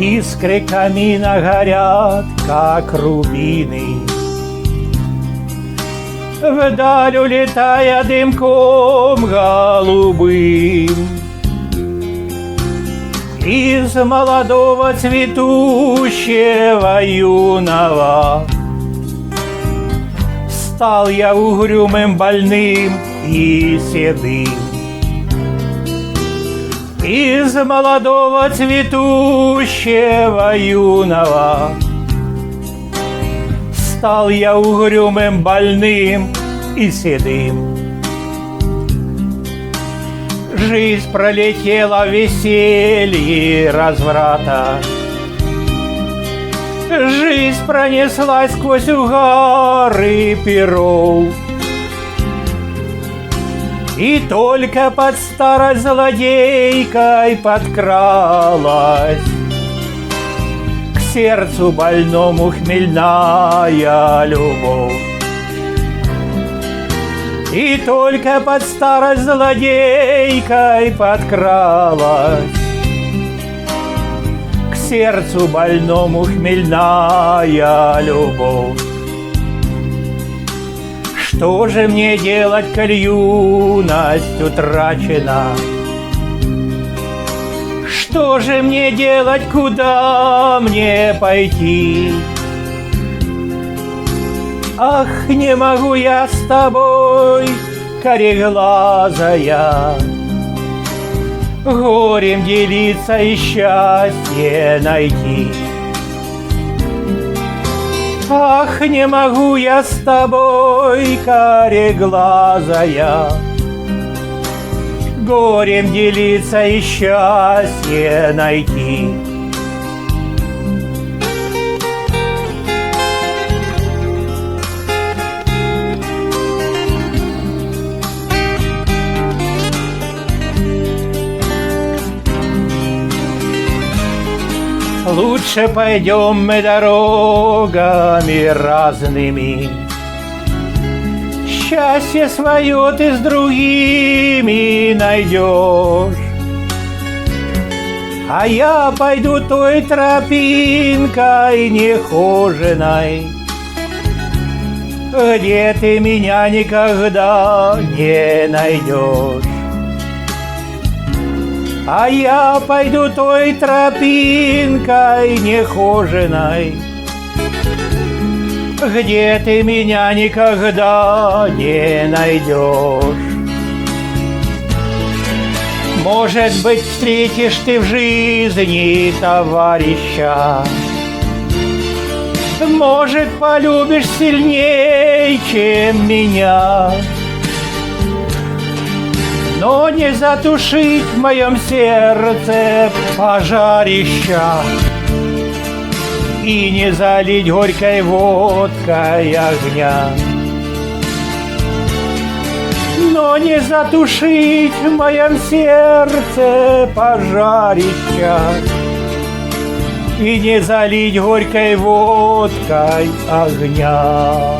Искры камина горят, как рубины. Вдаль улетая дымком голубым, из молодого цветущего юного стал я угрюмым, больным и седым. Из молодого цветущего юного стал я угрюмым, больным и седым. Жизнь пролетела в веселье и разврата, жизнь пронеслась сквозь угары перов, и только под старость злодейкой подкралась к сердцу больному хмельная любовь. И только под старость злодейкой подкралась к сердцу больному хмельная любовь. Что же мне делать, коль юность утрачена? Что же мне делать, куда мне пойти? Ах, не могу я с тобой, кореглазая, горем делиться и счастье найти. Ах, не могу я с тобой, кореглазая, горем делиться и счастье найти. Лучше пойдем мы дорогами разными, счастье свое ты с другими найдешь, а я пойду той тропинкой нехоженой, где ты меня никогда не найдешь. А я пойду той тропинкой нехоженой, где ты меня никогда не найдешь. Может быть, встретишь ты в жизни товарища, может, полюбишь сильнее, чем меня. Но не затушить в моем сердце пожарища и не залить горькой водкой огня. Но не затушить в моем сердце пожарища и не залить горькой водкой огня.